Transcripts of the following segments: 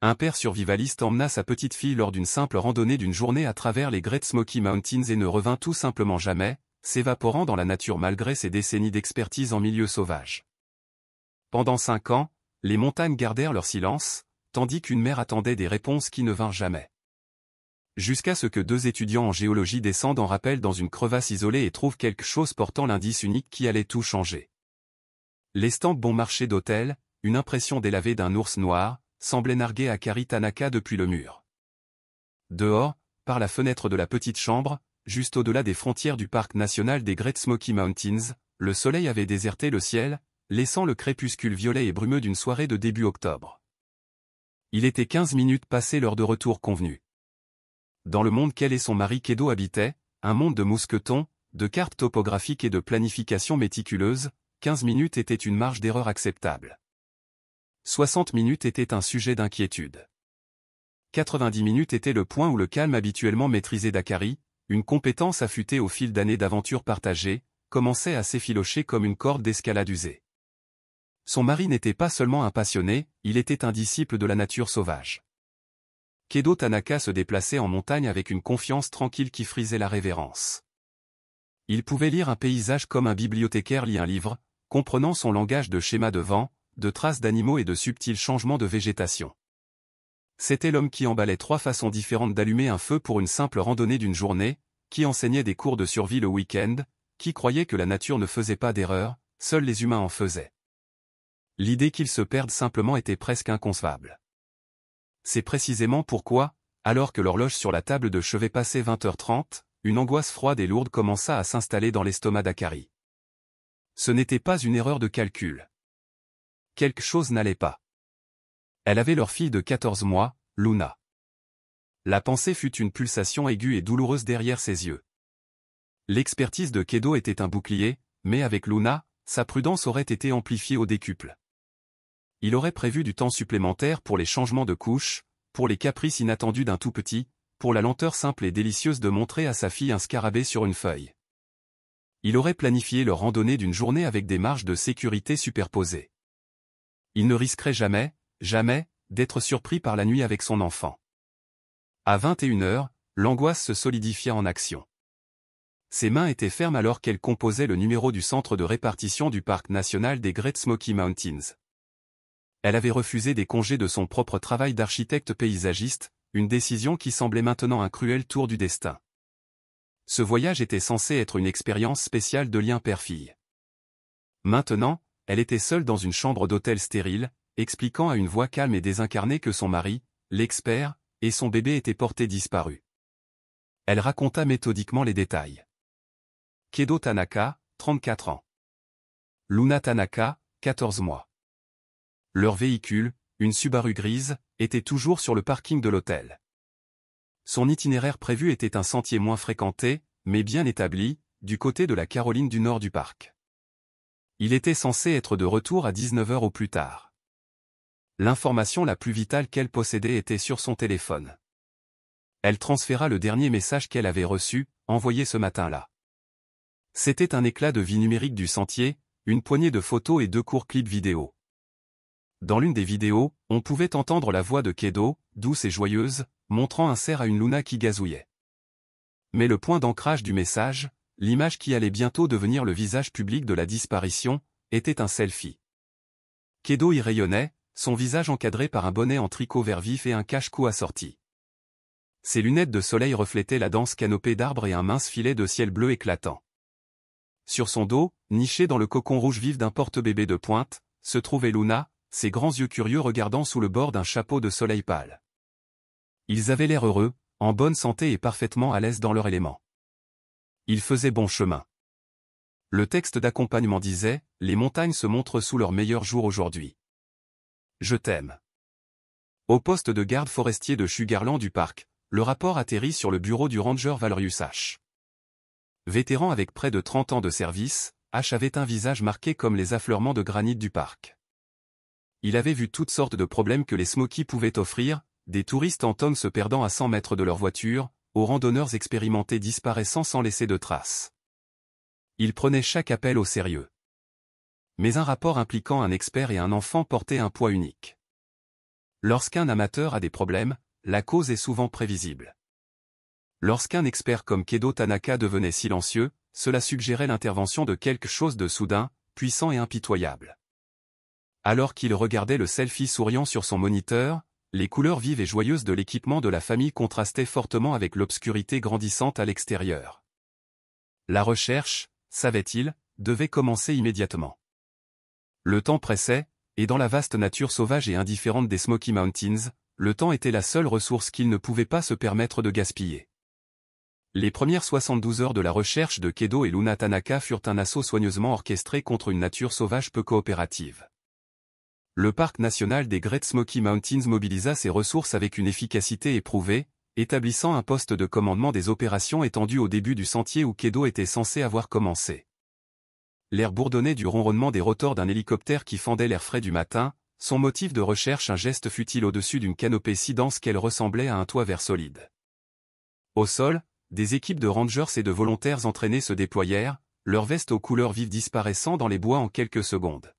Un père survivaliste emmena sa petite fille lors d'une simple randonnée d'une journée à travers les Great Smoky Mountains et ne revint tout simplement jamais, s'évaporant dans la nature malgré ses décennies d'expertise en milieu sauvage. Pendant 5 ans, les montagnes gardèrent leur silence, tandis qu'une mère attendait des réponses qui ne vinrent jamais. Jusqu'à ce que 2 étudiants en géologie descendent en rappel dans une crevasse isolée et trouvent quelque chose portant l'indice unique qui allait tout changer. L'estampe bon marché d'hôtel, une impression délavée d'un ours noir, semblait narguer Akari Tanaka depuis le mur. Dehors, par la fenêtre de la petite chambre, juste au-delà des frontières du parc national des Great Smoky Mountains, le soleil avait déserté le ciel, laissant le crépuscule violet et brumeux d'une soirée de début octobre. Il était 15 minutes passées l'heure de retour convenue. Dans le monde qu'elle et son mari Kedo habitaient, un monde de mousquetons, de cartes topographiques et de planification méticuleuse, 15 minutes était une marge d'erreur acceptable. 60 minutes était un sujet d'inquiétude. 90 minutes était le point où le calme habituellement maîtrisé d'Akari, une compétence affûtée au fil d'années d'aventures partagées, commençait à s'effilocher comme une corde d'escalade usée. Son mari n'était pas seulement un passionné, il était un disciple de la nature sauvage. Kedo Tanaka se déplaçait en montagne avec une confiance tranquille qui frisait la révérence. Il pouvait lire un paysage comme un bibliothécaire lit un livre, comprenant son langage de schémas de vent, de traces d'animaux et de subtils changements de végétation. C'était l'homme qui emballait 3 façons différentes d'allumer un feu pour une simple randonnée d'une journée, qui enseignait des cours de survie le week-end, qui croyait que la nature ne faisait pas d'erreur, seuls les humains en faisaient. L'idée qu'ils se perdent simplement était presque inconcevable. C'est précisément pourquoi, alors que l'horloge sur la table de chevet passait 20h30, une angoisse froide et lourde commença à s'installer dans l'estomac d'Akari. Ce n'était pas une erreur de calcul. Quelque chose n'allait pas. Elle avait leur fille de 14 mois, Luna. La pensée fut une pulsation aiguë et douloureuse derrière ses yeux. L'expertise de Kedo était un bouclier, mais avec Luna, sa prudence aurait été amplifiée au décuple. Il aurait prévu du temps supplémentaire pour les changements de couche, pour les caprices inattendus d'un tout petit, pour la lenteur simple et délicieuse de montrer à sa fille un scarabée sur une feuille. Il aurait planifié leur randonnée d'une journée avec des marges de sécurité superposées. Il ne risquerait jamais, d'être surpris par la nuit avec son enfant. À 21h, l'angoisse se solidifia en action. Ses mains étaient fermes alors qu'elle composait le numéro du centre de répartition du parc national des Great Smoky Mountains. Elle avait refusé des congés de son propre travail d'architecte paysagiste, une décision qui semblait maintenant un cruel tour du destin. Ce voyage était censé être une expérience spéciale de lien père-fille. Maintenant, elle était seule dans une chambre d'hôtel stérile, expliquant à une voix calme et désincarnée que son mari, l'expert, et son bébé étaient portés disparus. Elle raconta méthodiquement les détails. Kedo Tanaka, 34 ans. Luna Tanaka, 14 mois. Leur véhicule, une Subaru grise, était toujours sur le parking de l'hôtel. Son itinéraire prévu était un sentier moins fréquenté, mais bien établi, du côté de la Caroline du nord du parc. Il était censé être de retour à 19h au plus tard. L'information la plus vitale qu'elle possédait était sur son téléphone. Elle transféra le dernier message qu'elle avait reçu, envoyé ce matin-là. C'était un éclat de vie numérique du sentier, une poignée de photos et 2 courts clips vidéo. Dans l'une des vidéos, on pouvait entendre la voix de Kedo, douce et joyeuse, montrant un cerf à une Luna qui gazouillait. Mais le point d'ancrage du message, l'image qui allait bientôt devenir le visage public de la disparition, était un selfie. Kedo y rayonnait, son visage encadré par un bonnet en tricot vert vif et un cache-cou assorti. Ses lunettes de soleil reflétaient la dense canopée d'arbres et un mince filet de ciel bleu éclatant. Sur son dos, niché dans le cocon rouge vif d'un porte-bébé de pointe, se trouvait Luna, ses grands yeux curieux regardant sous le bord d'un chapeau de soleil pâle. Ils avaient l'air heureux, en bonne santé et parfaitement à l'aise dans leur élément. Ils faisaient bon chemin. Le texte d'accompagnement disait « Les montagnes se montrent sous leur meilleur jour aujourd'hui. Je t'aime ». Au poste de garde forestier de Sugarland du parc, le rapport atterrit sur le bureau du ranger Valerius H. Vétéran avec près de 30 ans de service, H avait un visage marqué comme les affleurements de granit du parc. Il avait vu toutes sortes de problèmes que les Smokies pouvaient offrir, des touristes en tonnes se perdant à 100 mètres de leur voiture, aux randonneurs expérimentés disparaissant sans laisser de traces. Il prenait chaque appel au sérieux. Mais un rapport impliquant un expert et un enfant portait un poids unique. Lorsqu'un amateur a des problèmes, la cause est souvent prévisible. Lorsqu'un expert comme Kedo Tanaka devenait silencieux, cela suggérait l'intervention de quelque chose de soudain, puissant et impitoyable. Alors qu'il regardait le selfie souriant sur son moniteur, les couleurs vives et joyeuses de l'équipement de la famille contrastaient fortement avec l'obscurité grandissante à l'extérieur. La recherche, savait-il, devait commencer immédiatement. Le temps pressait, et dans la vaste nature sauvage et indifférente des Smoky Mountains, le temps était la seule ressource qu'il ne pouvait pas se permettre de gaspiller. Les premières 72 heures de la recherche de Kedo et Luna Tanaka furent un assaut soigneusement orchestré contre une nature sauvage peu coopérative. Le parc national des Great Smoky Mountains mobilisa ses ressources avec une efficacité éprouvée, établissant un poste de commandement des opérations étendu au début du sentier où Kedo était censé avoir commencé. L'air bourdonnait du ronronnement des rotors d'un hélicoptère qui fendait l'air frais du matin, son motif de recherche un geste futile au-dessus d'une canopée si dense qu'elle ressemblait à un toit vert solide. Au sol, des équipes de rangers et de volontaires entraînés se déployèrent, leurs vestes aux couleurs vives disparaissant dans les bois en quelques secondes.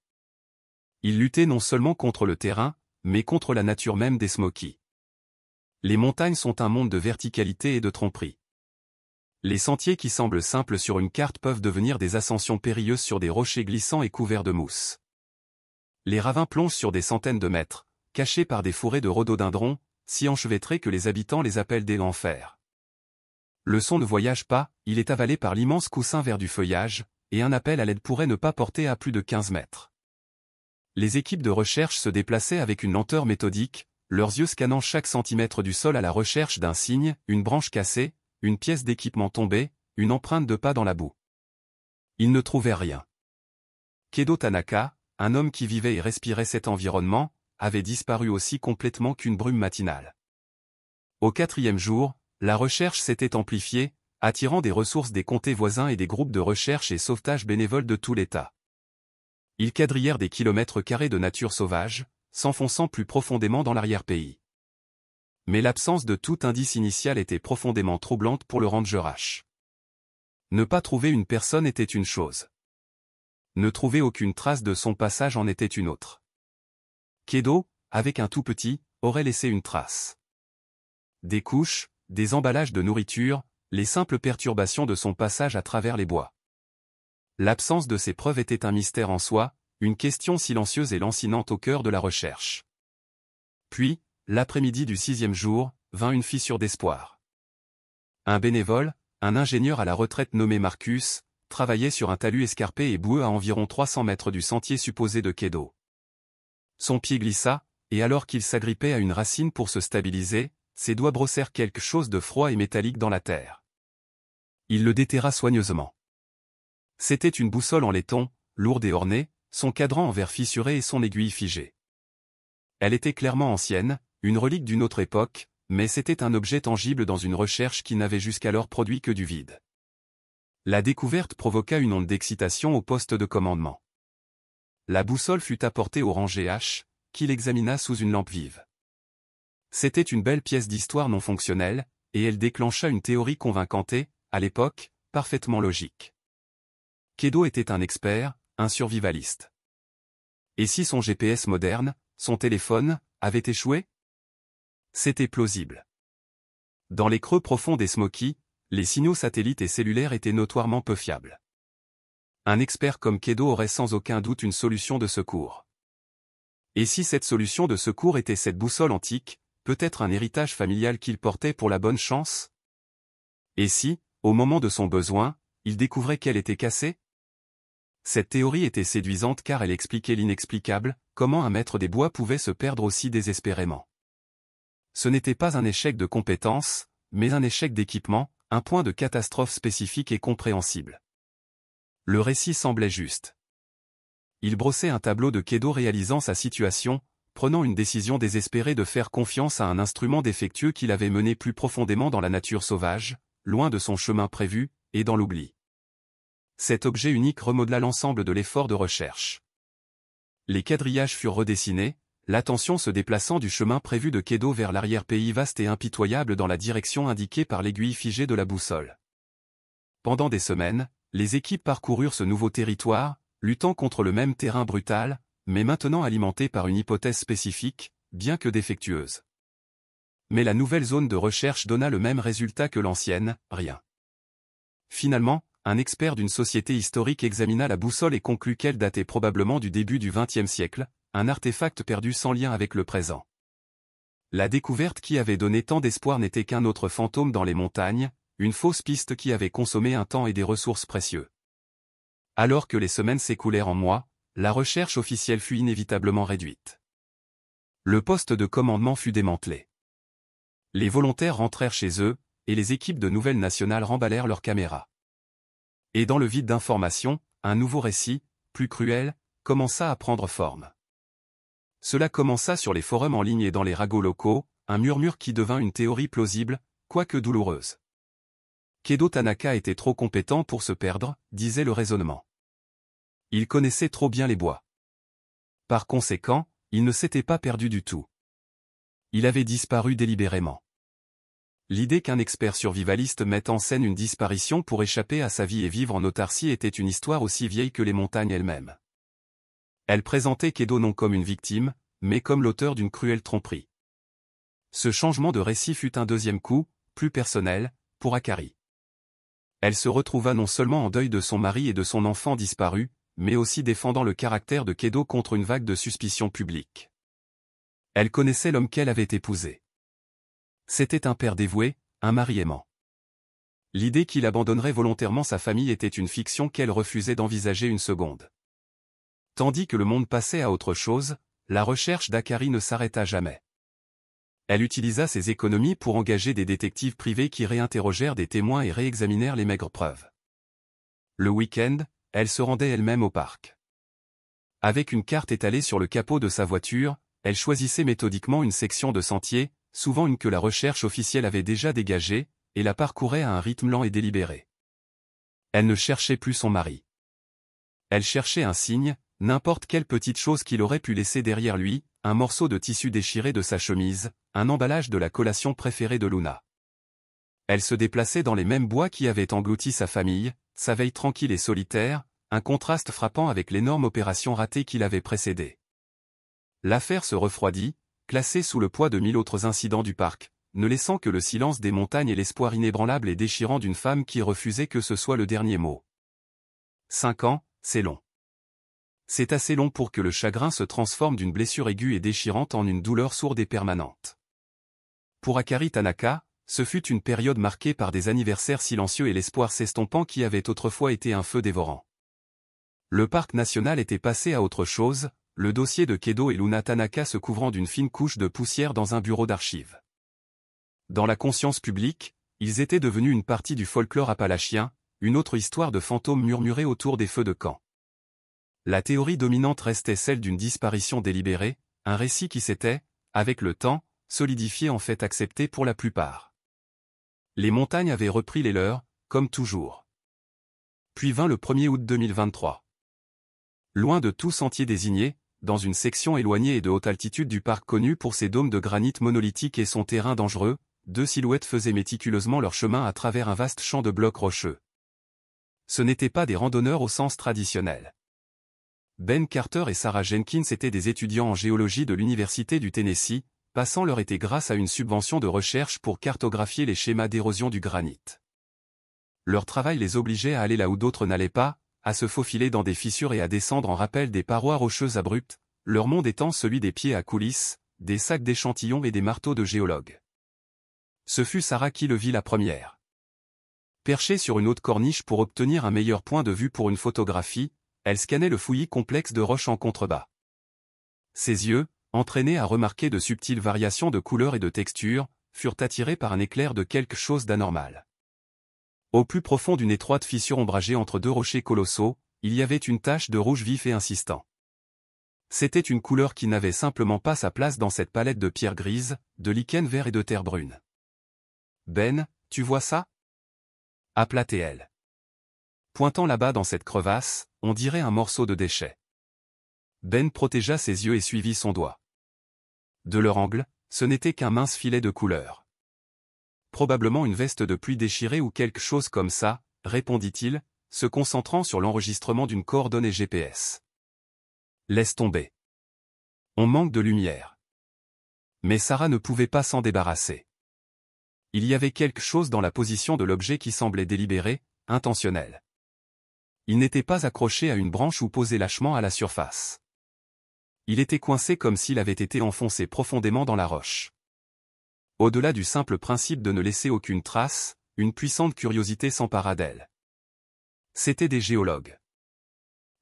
Ils luttaient non seulement contre le terrain, mais contre la nature même des Smokies. Les montagnes sont un monde de verticalité et de tromperie. Les sentiers qui semblent simples sur une carte peuvent devenir des ascensions périlleuses sur des rochers glissants et couverts de mousse. Les ravins plongent sur des centaines de mètres, cachés par des forêts de rhododendrons, si enchevêtrés que les habitants les appellent des enfers. Le son ne voyage pas, il est avalé par l'immense coussin vert du feuillage, et un appel à l'aide pourrait ne pas porter à plus de 15 mètres. Les équipes de recherche se déplaçaient avec une lenteur méthodique, leurs yeux scannant chaque centimètre du sol à la recherche d'un signe, une branche cassée, une pièce d'équipement tombée, une empreinte de pas dans la boue. Ils ne trouvaient rien. Kedo Tanaka, un homme qui vivait et respirait cet environnement, avait disparu aussi complètement qu'une brume matinale. Au 4e jour, la recherche s'était amplifiée, attirant des ressources des comtés voisins et des groupes de recherche et sauvetage bénévoles de tout l'État. Ils quadrillèrent des kilomètres carrés de nature sauvage, s'enfonçant plus profondément dans l'arrière-pays. Mais l'absence de tout indice initial était profondément troublante pour le Ranger H. Ne pas trouver une personne était une chose. Ne trouver aucune trace de son passage en était une autre. Kedo, avec un tout petit, aurait laissé une trace. Des couches, des emballages de nourriture, les simples perturbations de son passage à travers les bois. L'absence de ces preuves était un mystère en soi, une question silencieuse et lancinante au cœur de la recherche. Puis, l'après-midi du 6e jour, vint une fissure d'espoir. Un bénévole, un ingénieur à la retraite nommé Marcus, travaillait sur un talus escarpé et boueux à environ 300 mètres du sentier supposé de Kedo. Son pied glissa, et alors qu'il s'agrippait à une racine pour se stabiliser, ses doigts brossèrent quelque chose de froid et métallique dans la terre. Il le déterra soigneusement. C'était une boussole en laiton, lourde et ornée, son cadran en verre fissuré et son aiguille figée. Elle était clairement ancienne, une relique d'une autre époque, mais c'était un objet tangible dans une recherche qui n'avait jusqu'alors produit que du vide. La découverte provoqua une onde d'excitation au poste de commandement. La boussole fut apportée au Ranger H, qui l'examina sous une lampe vive. C'était une belle pièce d'histoire non fonctionnelle, et elle déclencha une théorie convaincante et, à l'époque, parfaitement logique. Kedo était un expert, un survivaliste. Et si son GPS moderne, son téléphone, avait échoué? C'était plausible. Dans les creux profonds des Smokies, les signaux satellites et cellulaires étaient notoirement peu fiables. Un expert comme Kedo aurait sans aucun doute une solution de secours. Et si cette solution de secours était cette boussole antique, peut-être un héritage familial qu'il portait pour la bonne chance? Et si, au moment de son besoin, il découvrait qu'elle était cassée? Cette théorie était séduisante car elle expliquait l'inexplicable, comment un maître des bois pouvait se perdre aussi désespérément. Ce n'était pas un échec de compétence, mais un échec d'équipement, un point de catastrophe spécifique et compréhensible. Le récit semblait juste. Il brossait un tableau de Kedo réalisant sa situation, prenant une décision désespérée de faire confiance à un instrument défectueux qu'il avait mené plus profondément dans la nature sauvage, loin de son chemin prévu, et dans l'oubli. Cet objet unique remodela l'ensemble de l'effort de recherche. Les quadrillages furent redessinés, l'attention se déplaçant du chemin prévu de Kedo vers l'arrière-pays vaste et impitoyable dans la direction indiquée par l'aiguille figée de la boussole. Pendant des semaines, les équipes parcoururent ce nouveau territoire, luttant contre le même terrain brutal, mais maintenant alimenté par une hypothèse spécifique, bien que défectueuse. Mais la nouvelle zone de recherche donna le même résultat que l'ancienne, rien. Finalement, un expert d'une société historique examina la boussole et conclut qu'elle datait probablement du début du XXe siècle, un artefact perdu sans lien avec le présent. La découverte qui avait donné tant d'espoir n'était qu'un autre fantôme dans les montagnes, une fausse piste qui avait consommé un temps et des ressources précieux. Alors que les semaines s'écoulèrent en mois, la recherche officielle fut inévitablement réduite. Le poste de commandement fut démantelé. Les volontaires rentrèrent chez eux, et les équipes de nouvelles nationales remballèrent leurs caméras. Et dans le vide d'information, un nouveau récit, plus cruel, commença à prendre forme. Cela commença sur les forums en ligne et dans les ragots locaux, un murmure qui devint une théorie plausible, quoique douloureuse. Kedo Tanaka était trop compétent pour se perdre, disait le raisonnement. Il connaissait trop bien les bois. Par conséquent, il ne s'était pas perdu du tout. Il avait disparu délibérément. L'idée qu'un expert survivaliste mette en scène une disparition pour échapper à sa vie et vivre en autarcie était une histoire aussi vieille que les montagnes elles-mêmes. Elle présentait Kedo non comme une victime, mais comme l'auteur d'une cruelle tromperie. Ce changement de récit fut un deuxième coup, plus personnel, pour Akari. Elle se retrouva non seulement en deuil de son mari et de son enfant disparu, mais aussi défendant le caractère de Kedo contre une vague de suspicion publique. Elle connaissait l'homme qu'elle avait épousé. C'était un père dévoué, un mari aimant. L'idée qu'il abandonnerait volontairement sa famille était une fiction qu'elle refusait d'envisager une seconde. Tandis que le monde passait à autre chose, la recherche d'Akari ne s'arrêta jamais. Elle utilisa ses économies pour engager des détectives privés qui réinterrogèrent des témoins et réexaminèrent les maigres preuves. Le week-end, elle se rendait elle-même au parc. Avec une carte étalée sur le capot de sa voiture, elle choisissait méthodiquement une section de sentier, souvent une que la recherche officielle avait déjà dégagée, et la parcourait à un rythme lent et délibéré. Elle ne cherchait plus son mari. Elle cherchait un signe, n'importe quelle petite chose qu'il aurait pu laisser derrière lui, un morceau de tissu déchiré de sa chemise, un emballage de la collation préférée de Luna. Elle se déplaçait dans les mêmes bois qui avaient englouti sa famille, sa veille tranquille et solitaire, un contraste frappant avec l'énorme opération ratée qui l'avait précédée. L'affaire se refroidit, classée sous le poids de 1000 autres incidents du parc, ne laissant que le silence des montagnes et l'espoir inébranlable et déchirant d'une femme qui refusait que ce soit le dernier mot. 5 ans, c'est long. C'est assez long pour que le chagrin se transforme d'une blessure aiguë et déchirante en une douleur sourde et permanente. Pour Akari Tanaka, ce fut une période marquée par des anniversaires silencieux et l'espoir s'estompant qui avait autrefois été un feu dévorant. Le parc national était passé à autre chose, le dossier de Kedo et Luna Tanaka se couvrant d'une fine couche de poussière dans un bureau d'archives. Dans la conscience publique, ils étaient devenus une partie du folklore appalachien, une autre histoire de fantômes murmurés autour des feux de camp. La théorie dominante restait celle d'une disparition délibérée, un récit qui s'était, avec le temps, solidifié en fait accepté pour la plupart. Les montagnes avaient repris les leurs, comme toujours. Puis vint le 1er août 2023. Loin de tout sentier désigné, dans une section éloignée et de haute altitude du parc connu pour ses dômes de granit monolithique et son terrain dangereux, deux silhouettes faisaient méticuleusement leur chemin à travers un vaste champ de blocs rocheux. Ce n'étaient pas des randonneurs au sens traditionnel. Ben Carter et Sarah Jenkins étaient des étudiants en géologie de l'Université du Tennessee, passant leur été grâce à une subvention de recherche pour cartographier les schémas d'érosion du granit. Leur travail les obligeait à aller là où d'autres n'allaient pas, à se faufiler dans des fissures et à descendre en rappel des parois rocheuses abruptes, leur monde étant celui des pieds à coulisses, des sacs d'échantillons et des marteaux de géologues. Ce fut Sarah qui le vit la première. Perchée sur une haute corniche pour obtenir un meilleur point de vue pour une photographie, elle scannait le fouillis complexe de roches en contrebas. Ses yeux, entraînés à remarquer de subtiles variations de couleurs et de textures, furent attirés par un éclair de quelque chose d'anormal. Au plus profond d'une étroite fissure ombragée entre deux rochers colossaux, il y avait une tache de rouge vif et insistant. C'était une couleur qui n'avait simplement pas sa place dans cette palette de pierres grises, de lichen vert et de terre brune. « Ben, tu vois ça » appela-t-elle. Pointant là-bas dans cette crevasse, on dirait un morceau de déchet. Ben protégea ses yeux et suivit son doigt. De leur angle, ce n'était qu'un mince filet de couleur. Probablement une veste de pluie déchirée ou quelque chose comme ça, répondit-il, se concentrant sur l'enregistrement d'une coordonnée GPS. Laisse tomber. On manque de lumière. Mais Sarah ne pouvait pas s'en débarrasser. Il y avait quelque chose dans la position de l'objet qui semblait délibéré, intentionnel. Il n'était pas accroché à une branche ou posé lâchement à la surface. Il était coincé comme s'il avait été enfoncé profondément dans la roche. Au-delà du simple principe de ne laisser aucune trace, une puissante curiosité s'empara d'elle. C'étaient des géologues.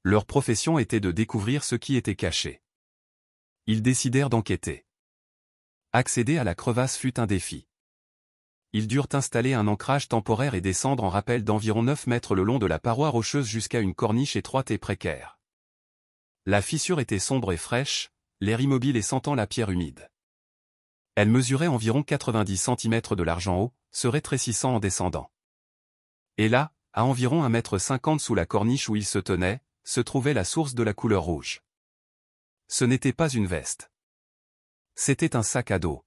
Leur profession était de découvrir ce qui était caché. Ils décidèrent d'enquêter. Accéder à la crevasse fut un défi. Ils durent installer un ancrage temporaire et descendre en rappel d'environ 9 mètres le long de la paroi rocheuse jusqu'à une corniche étroite et précaire. La fissure était sombre et fraîche, l'air immobile et sentant la pierre humide. Elle mesurait environ 90 cm de large en haut, se rétrécissant en descendant. Et là, à environ 1,50 m sous la corniche où il se tenait, se trouvait la source de la couleur rouge. Ce n'était pas une veste. C'était un sac à dos.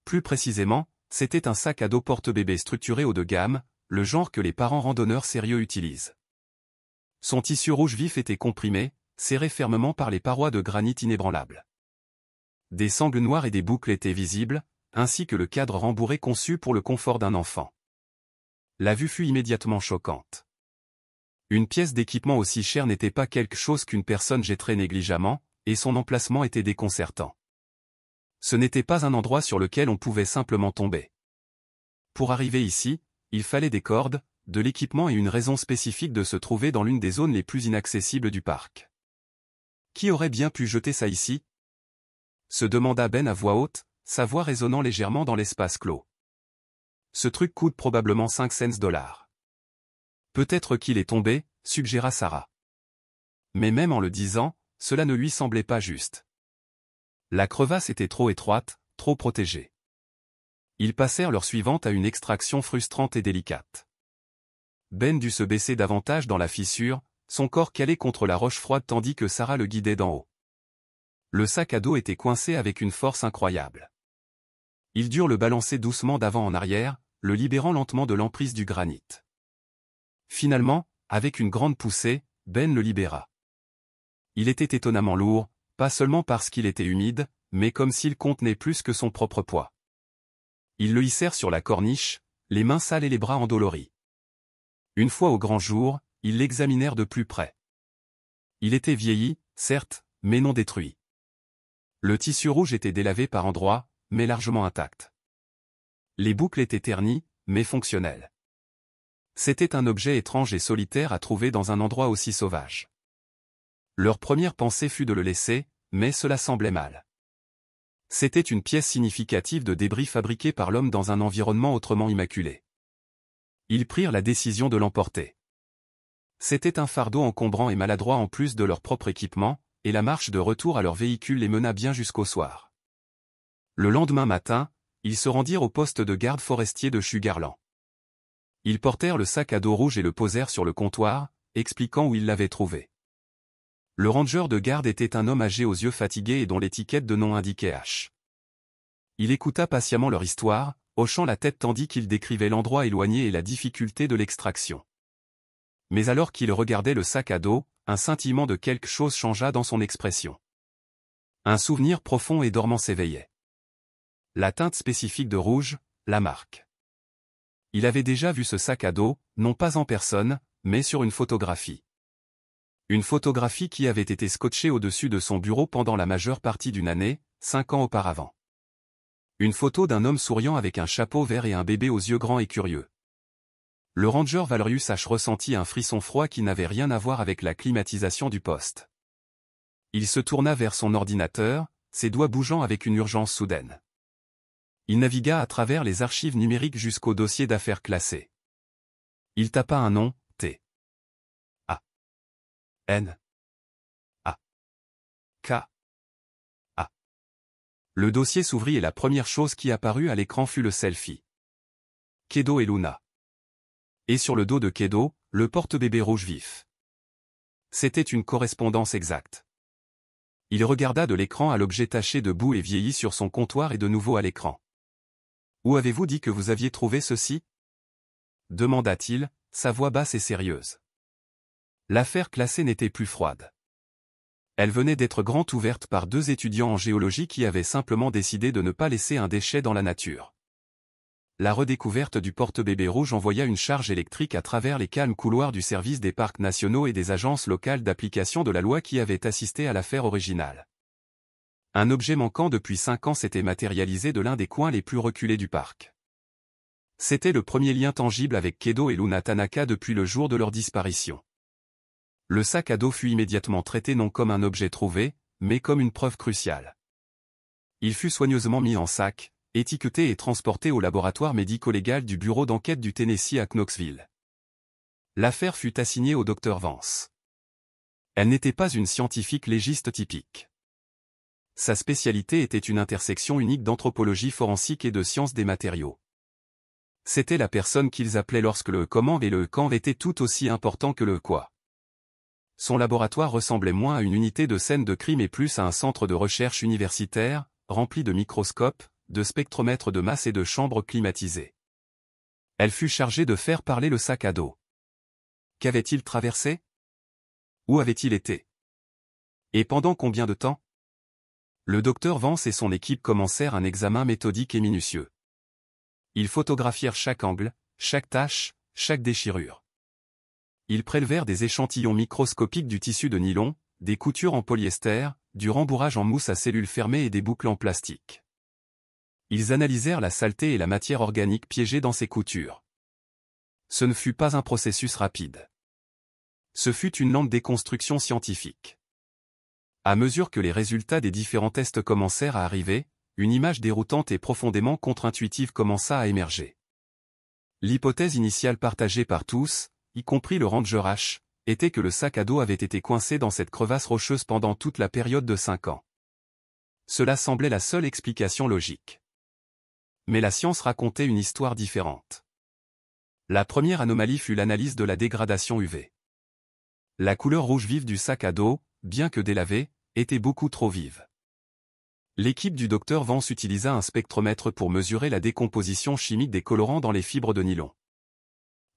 Plus précisément, c'était un sac à dos porte-bébé structuré haut de gamme, le genre que les parents randonneurs sérieux utilisent. Son tissu rouge vif était comprimé, serré fermement par les parois de granit inébranlables. Des sangles noires et des boucles étaient visibles, ainsi que le cadre rembourré conçu pour le confort d'un enfant. La vue fut immédiatement choquante. Une pièce d'équipement aussi chère n'était pas quelque chose qu'une personne jetterait négligemment, et son emplacement était déconcertant. Ce n'était pas un endroit sur lequel on pouvait simplement tomber. Pour arriver ici, il fallait des cordes, de l'équipement et une raison spécifique de se trouver dans l'une des zones les plus inaccessibles du parc. Qui aurait bien pu jeter ça ici ? Se demanda Ben à voix haute, sa voix résonnant légèrement dans l'espace clos. Ce truc coûte probablement 5 cents. Peut-être qu'il est tombé, suggéra Sarah. Mais même en le disant, cela ne lui semblait pas juste. La crevasse était trop étroite, trop protégée. Ils passèrent l'heure suivante à une extraction frustrante et délicate. Ben dut se baisser davantage dans la fissure, son corps calé contre la roche froide tandis que Sarah le guidait d'en haut. Le sac à dos était coincé avec une force incroyable. Ils durent le balancer doucement d'avant en arrière, le libérant lentement de l'emprise du granit. Finalement, avec une grande poussée, Ben le libéra. Il était étonnamment lourd, pas seulement parce qu'il était humide, mais comme s'il contenait plus que son propre poids. Ils le hissèrent sur la corniche, les mains sales et les bras endoloris. Une fois au grand jour, ils l'examinèrent de plus près. Il était vieilli, certes, mais non détruit. Le tissu rouge était délavé par endroits, mais largement intact. Les boucles étaient ternies, mais fonctionnelles. C'était un objet étrange et solitaire à trouver dans un endroit aussi sauvage. Leur première pensée fut de le laisser, mais cela semblait mal. C'était une pièce significative de débris fabriqués par l'homme dans un environnement autrement immaculé. Ils prirent la décision de l'emporter. C'était un fardeau encombrant et maladroit en plus de leur propre équipement, et la marche de retour à leur véhicule les mena bien jusqu'au soir. Le lendemain matin, ils se rendirent au poste de garde forestier de Sugarland. Ils portèrent le sac à dos rouge et le posèrent sur le comptoir, expliquant où ils l'avaient trouvé. Le ranger de garde était un homme âgé aux yeux fatigués et dont l'étiquette de nom indiquait H. Il écouta patiemment leur histoire, hochant la tête tandis qu'il décrivait l'endroit éloigné et la difficulté de l'extraction. Mais alors qu'il regardait le sac à dos, un scintillement de quelque chose changea dans son expression. Un souvenir profond et dormant s'éveillait. La teinte spécifique de rouge, la marque. Il avait déjà vu ce sac à dos, non pas en personne, mais sur une photographie. Une photographie qui avait été scotchée au-dessus de son bureau pendant la majeure partie d'une année, 5 ans auparavant. Une photo d'un homme souriant avec un chapeau vert et un bébé aux yeux grands et curieux. Le ranger Valerius H. ressentit un frisson froid qui n'avait rien à voir avec la climatisation du poste. Il se tourna vers son ordinateur, ses doigts bougeant avec une urgence soudaine. Il navigua à travers les archives numériques jusqu'au dossier d'affaires classé. Il tapa un nom, T. A. N. A. K. A. Le dossier s'ouvrit et la première chose qui apparut à l'écran fut le selfie. Kedo et Luna. Et sur le dos de Kedo, le porte-bébé rouge vif. C'était une correspondance exacte. Il regarda de l'écran à l'objet taché de boue et vieilli sur son comptoir et de nouveau à l'écran. « Où avez-vous dit que vous aviez trouvé ceci ?» demanda-t-il, sa voix basse et sérieuse. L'affaire classée n'était plus froide. Elle venait d'être grand ouverte par 2 étudiants en géologie qui avaient simplement décidé de ne pas laisser un déchet dans la nature. La redécouverte du porte-bébé rouge envoya une charge électrique à travers les calmes couloirs du service des parcs nationaux et des agences locales d'application de la loi qui avaient assisté à l'affaire originale. Un objet manquant depuis 5 ans s'était matérialisé de l'un des coins les plus reculés du parc. C'était le premier lien tangible avec Kedo et Luna Tanaka depuis le jour de leur disparition. Le sac à dos fut immédiatement traité non comme un objet trouvé, mais comme une preuve cruciale. Il fut soigneusement mis en sac, étiqueté et transporté au laboratoire médico-légal du bureau d'enquête du Tennessee à Knoxville. L'affaire fut assignée au Dr Vance. Elle n'était pas une scientifique légiste typique. Sa spécialité était une intersection unique d'anthropologie forensique et de sciences des matériaux. C'était la personne qu'ils appelaient lorsque le comment et le quand étaient tout aussi importants que le quoi. Son laboratoire ressemblait moins à une unité de scène de crime et plus à un centre de recherche universitaire, rempli de microscopes, de spectromètres de masse et de chambres climatisées. Elle fut chargée de faire parler le sac à dos. Qu'avait-il traversé? Où avait-il été? Et pendant combien de temps? Le docteur Vance et son équipe commencèrent un examen méthodique et minutieux. Ils photographièrent chaque angle, chaque tache, chaque déchirure. Ils prélevèrent des échantillons microscopiques du tissu de nylon, des coutures en polyester, du rembourrage en mousse à cellules fermées et des boucles en plastique. Ils analysèrent la saleté et la matière organique piégée dans ces coutures. Ce ne fut pas un processus rapide. Ce fut une lente déconstruction scientifique. À mesure que les résultats des différents tests commencèrent à arriver, une image déroutante et profondément contre-intuitive commença à émerger. L'hypothèse initiale partagée par tous, y compris le ranger H, était que le sac à dos avait été coincé dans cette crevasse rocheuse pendant toute la période de 5 ans. Cela semblait la seule explication logique. Mais la science racontait une histoire différente. La première anomalie fut l'analyse de la dégradation UV. La couleur rouge vive du sac à dos, bien que délavée, était beaucoup trop vive. L'équipe du Dr Vance utilisa un spectromètre pour mesurer la décomposition chimique des colorants dans les fibres de nylon.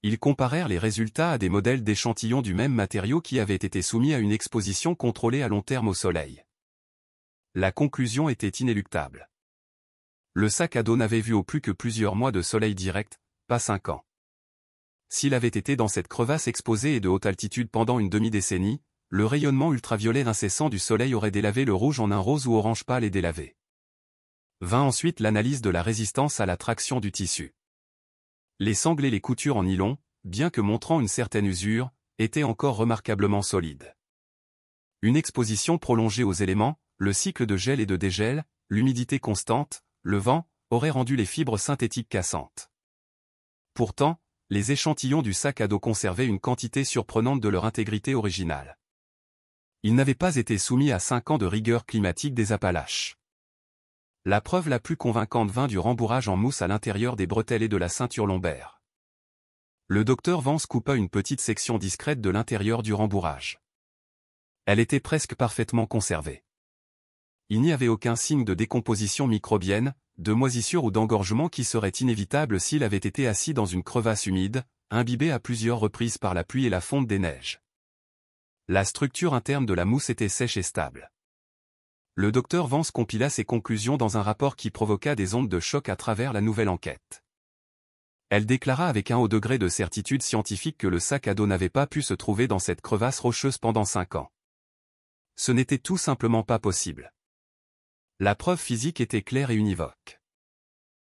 Ils comparèrent les résultats à des modèles d'échantillons du même matériau qui avaient été soumis à une exposition contrôlée à long terme au soleil. La conclusion était inéluctable. Le sac à dos n'avait vu au plus que plusieurs mois de soleil direct, pas 5 ans. S'il avait été dans cette crevasse exposée et de haute altitude pendant une demi-décennie, le rayonnement ultraviolet incessant du soleil aurait délavé le rouge en un rose ou orange pâle et délavé. Vint ensuite l'analyse de la résistance à la traction du tissu. Les sangles et les coutures en nylon, bien que montrant une certaine usure, étaient encore remarquablement solides. Une exposition prolongée aux éléments, le cycle de gel et de dégel, l'humidité constante, le vent, auraient rendu les fibres synthétiques cassantes. Pourtant, les échantillons du sac à dos conservaient une quantité surprenante de leur intégrité originale. Ils n'avaient pas été soumis à 5 ans de rigueur climatique des Appalaches. La preuve la plus convaincante vint du rembourrage en mousse à l'intérieur des bretelles et de la ceinture lombaire. Le docteur Vance coupa une petite section discrète de l'intérieur du rembourrage. Elle était presque parfaitement conservée. Il n'y avait aucun signe de décomposition microbienne, de moisissure ou d'engorgement qui serait inévitable s'il avait été assis dans une crevasse humide, imbibée à plusieurs reprises par la pluie et la fonte des neiges. La structure interne de la mousse était sèche et stable. Le docteur Vance compila ses conclusions dans un rapport qui provoqua des ondes de choc à travers la nouvelle enquête. Elle déclara avec un haut degré de certitude scientifique que le sac à dos n'avait pas pu se trouver dans cette crevasse rocheuse pendant 5 ans. Ce n'était tout simplement pas possible. La preuve physique était claire et univoque.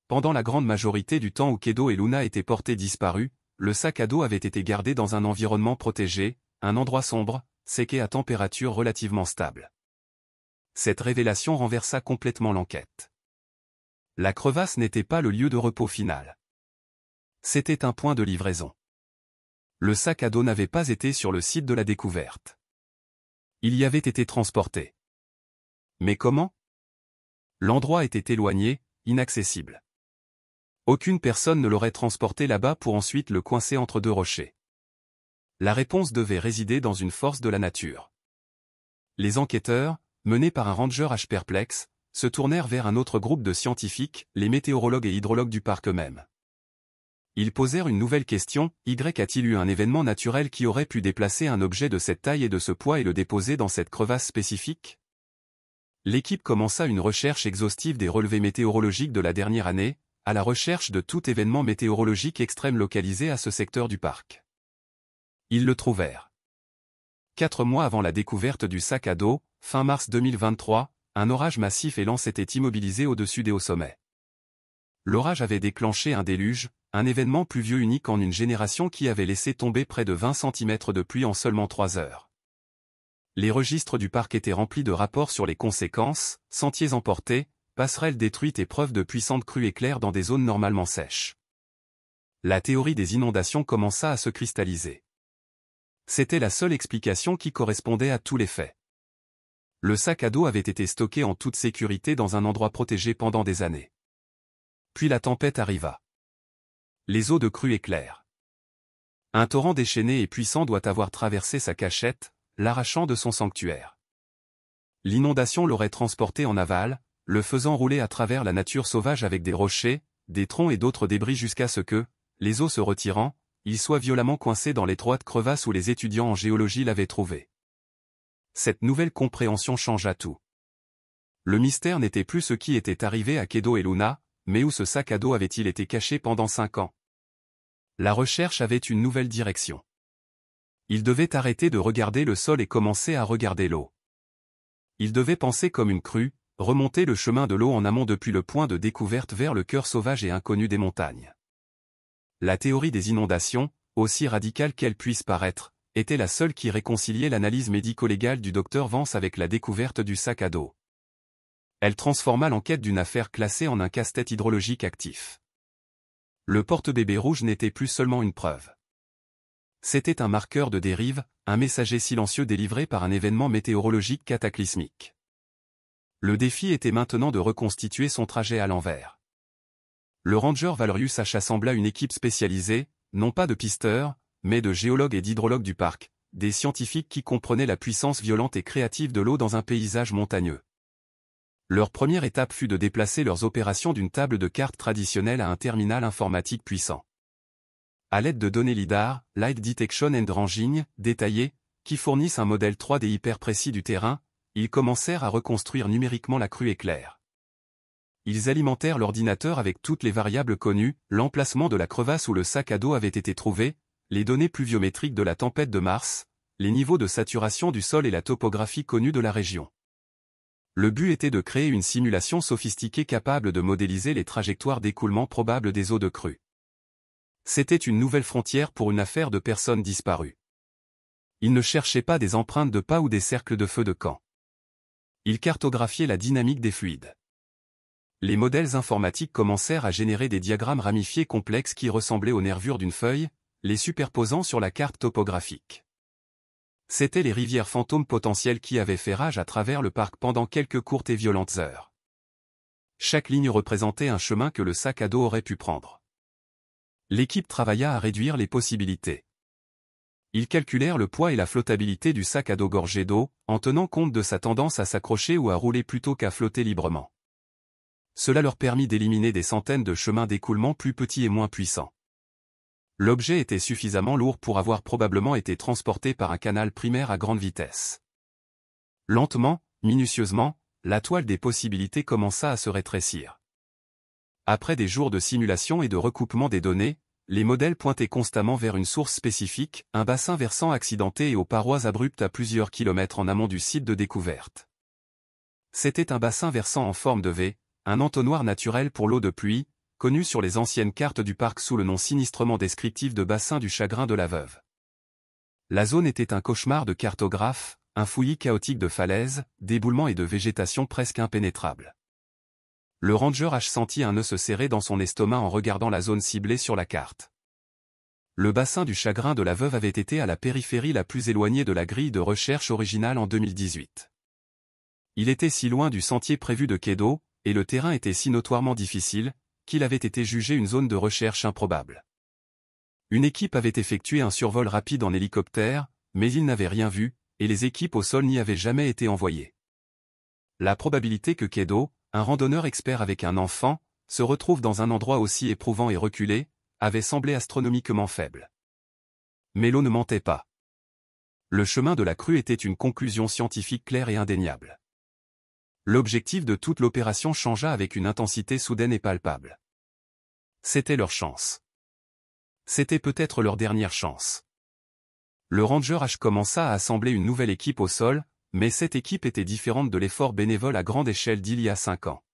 Pendant la grande majorité du temps où Kedo et Luna étaient portés disparus, le sac à dos avait été gardé dans un environnement protégé, un endroit sombre, sec et à température relativement stable. Cette révélation renversa complètement l'enquête. La crevasse n'était pas le lieu de repos final. C'était un point de livraison. Le sac à dos n'avait pas été sur le site de la découverte. Il y avait été transporté. Mais comment? L'endroit était éloigné, inaccessible. Aucune personne ne l'aurait transporté là-bas pour ensuite le coincer entre 2 rochers. La réponse devait résider dans une force de la nature. Les enquêteurs, menés par un ranger H perplexe, se tournèrent vers un autre groupe de scientifiques, les météorologues et hydrologues du parc eux-mêmes. Ils posèrent une nouvelle question, a-t-il eu un événement naturel qui aurait pu déplacer un objet de cette taille et de ce poids et le déposer dans cette crevasse spécifique? L'équipe commença une recherche exhaustive des relevés météorologiques de la dernière année, à la recherche de tout événement météorologique extrême localisé à ce secteur du parc. Ils le trouvèrent. 4 mois avant la découverte du sac à dos, fin mars 2023, un orage massif et lent s'était immobilisé au-dessus des hauts sommets. L'orage avait déclenché un déluge, un événement pluvieux unique en une génération qui avait laissé tomber près de 20 cm de pluie en seulement 3 heures. Les registres du parc étaient remplis de rapports sur les conséquences, sentiers emportés, passerelles détruites et preuves de puissantes crues éclairs dans des zones normalement sèches. La théorie des inondations commença à se cristalliser. C'était la seule explication qui correspondait à tous les faits. Le sac à dos avait été stocké en toute sécurité dans un endroit protégé pendant des années. Puis la tempête arriva. Les eaux de crue éclairent. Un torrent déchaîné et puissant doit avoir traversé sa cachette, l'arrachant de son sanctuaire. L'inondation l'aurait transporté en aval, le faisant rouler à travers la nature sauvage avec des rochers, des troncs et d'autres débris jusqu'à ce que, les eaux se retirant, il soit violemment coincé dans l'étroite crevasse où les étudiants en géologie l'avaient trouvé. Cette nouvelle compréhension changea tout. Le mystère n'était plus ce qui était arrivé à Kedo et Luna, mais où ce sac à dos avait-il été caché pendant 5 ans? La recherche avait une nouvelle direction. Il devait arrêter de regarder le sol et commencer à regarder l'eau. Il devait penser comme une crue, remonter le chemin de l'eau en amont depuis le point de découverte vers le cœur sauvage et inconnu des montagnes. La théorie des inondations, aussi radicale qu'elle puisse paraître, était la seule qui réconciliait l'analyse médico-légale du docteur Vance avec la découverte du sac à dos. Elle transforma l'enquête d'une affaire classée en un casse-tête hydrologique actif. Le porte-bébé rouge n'était plus seulement une preuve. C'était un marqueur de dérive, un messager silencieux délivré par un événement météorologique cataclysmique. Le défi était maintenant de reconstituer son trajet à l'envers. Le Ranger Valerius H assembla une équipe spécialisée, non pas de pisteurs, mais de géologues et d'hydrologues du parc, des scientifiques qui comprenaient la puissance violente et créative de l'eau dans un paysage montagneux. Leur première étape fut de déplacer leurs opérations d'une table de cartes traditionnelle à un terminal informatique puissant. À l'aide de données LIDAR, Light Detection and Ranging, détaillées, qui fournissent un modèle 3D hyper précis du terrain, ils commencèrent à reconstruire numériquement la crue éclair. Ils alimentèrent l'ordinateur avec toutes les variables connues, l'emplacement de la crevasse où le sac à dos avait été trouvé, les données pluviométriques de la tempête de mars, les niveaux de saturation du sol et la topographie connue de la région. Le but était de créer une simulation sophistiquée capable de modéliser les trajectoires d'écoulement probables des eaux de crue. C'était une nouvelle frontière pour une affaire de personnes disparues. Ils ne cherchaient pas des empreintes de pas ou des cercles de feu de camp. Ils cartographiaient la dynamique des fluides. Les modèles informatiques commencèrent à générer des diagrammes ramifiés complexes qui ressemblaient aux nervures d'une feuille, les superposant sur la carte topographique. C'étaient les rivières fantômes potentielles qui avaient fait rage à travers le parc pendant quelques courtes et violentes heures. Chaque ligne représentait un chemin que le sac à dos aurait pu prendre. L'équipe travailla à réduire les possibilités. Ils calculèrent le poids et la flottabilité du sac à dos gorgé d'eau, en tenant compte de sa tendance à s'accrocher ou à rouler plutôt qu'à flotter librement. Cela leur permit d'éliminer des centaines de chemins d'écoulement plus petits et moins puissants. L'objet était suffisamment lourd pour avoir probablement été transporté par un canal primaire à grande vitesse. Lentement, minutieusement, la toile des possibilités commença à se rétrécir. Après des jours de simulation et de recoupement des données, les modèles pointaient constamment vers une source spécifique, un bassin versant accidenté et aux parois abruptes à plusieurs kilomètres en amont du site de découverte. C'était un bassin versant en forme de V, un entonnoir naturel pour l'eau de pluie, connu sur les anciennes cartes du parc sous le nom sinistrement descriptif de bassin du chagrin de la veuve. La zone était un cauchemar de cartographes, un fouillis chaotique de falaises, d'éboulements et de végétation presque impénétrable. Le Ranger H sentit un nœud se serrer dans son estomac en regardant la zone ciblée sur la carte. Le bassin du chagrin de la veuve avait été à la périphérie la plus éloignée de la grille de recherche originale en 2018. Il était si loin du sentier prévu de Kedo, et le terrain était si notoirement difficile, qu'il avait été jugé une zone de recherche improbable. Une équipe avait effectué un survol rapide en hélicoptère, mais ils n'avaient rien vu, et les équipes au sol n'y avaient jamais été envoyées. La probabilité que Kedo, un randonneur expert avec un enfant, se retrouve dans un endroit aussi éprouvant et reculé, avait semblé astronomiquement faible. Mais l'eau ne mentait pas. Le chemin de la crue était une conclusion scientifique claire et indéniable. L'objectif de toute l'opération changea avec une intensité soudaine et palpable. C'était leur chance. C'était peut-être leur dernière chance. Le Ranger H commença à assembler une nouvelle équipe au sol, mais cette équipe était différente de l'effort bénévole à grande échelle d'il y a 5 ans.